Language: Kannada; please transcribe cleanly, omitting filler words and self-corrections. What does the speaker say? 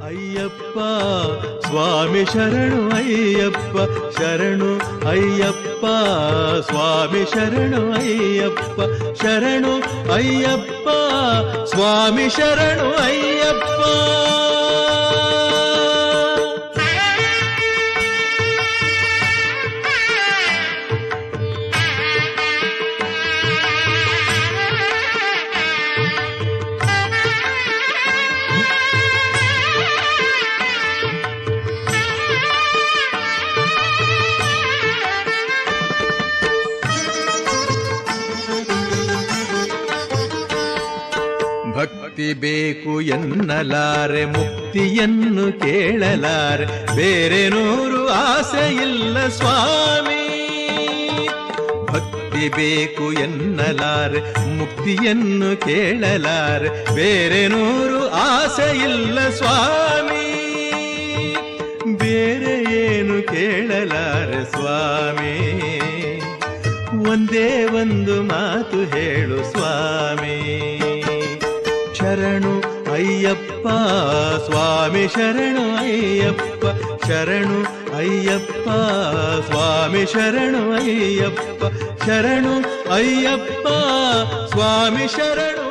ಅಯ್ಯಪ್ಪ ಸ್ವಾಮಿ ಶರಣು ಅಯ್ಯಪ್ಪ ಶರಣು ಅಯ್ಯಪ್ಪ ಸ್ವಾಮಿ ಶರಣು ಅಯ್ಯಪ್ಪ ಶರಣು ಅಯ್ಯಪ್ಪ ಸ್ವಾಮಿ ಶರಣು ಅಯ್ಯಪ್ಪ. ಭಕ್ತಿ ಬೇಕು ಎನ್ನಲಾರೆ ಮುಕ್ತಿಯನ್ನು ಕೇಳಲಾರೆ ಬೇರೆ ನೂರು ಆಸೆ ಇಲ್ಲ ಸ್ವಾಮಿ. ಭಕ್ತಿ ಬೇಕು ಎನ್ನಲಾರೆ ಮುಕ್ತಿಯನ್ನು ಕೇಳಲಾರೆ ಬೇರೆ ನೂರು ಆಸೆ ಇಲ್ಲ ಸ್ವಾಮಿ. ಬೇರೆ ಏನು ಕೇಳಲಾರೆ ಸ್ವಾಮಿ ಒಂದೇ ಒಂದು ಮಾತು ಹೇಳು ಸ್ವಾಮಿ. ಶರಣು ಅಯ್ಯಪ್ಪ ಸ್ವಾಮಿ ಶರಣು ಅಯ್ಯಪ್ಪ ಶರಣು ಅಯ್ಯಪ್ಪ ಸ್ವಾಮಿ ಶರಣು ಅಯ್ಯಪ್ಪ ಶರಣು ಅಯ್ಯಪ್ಪ ಸ್ವಾಮಿ ಶರಣು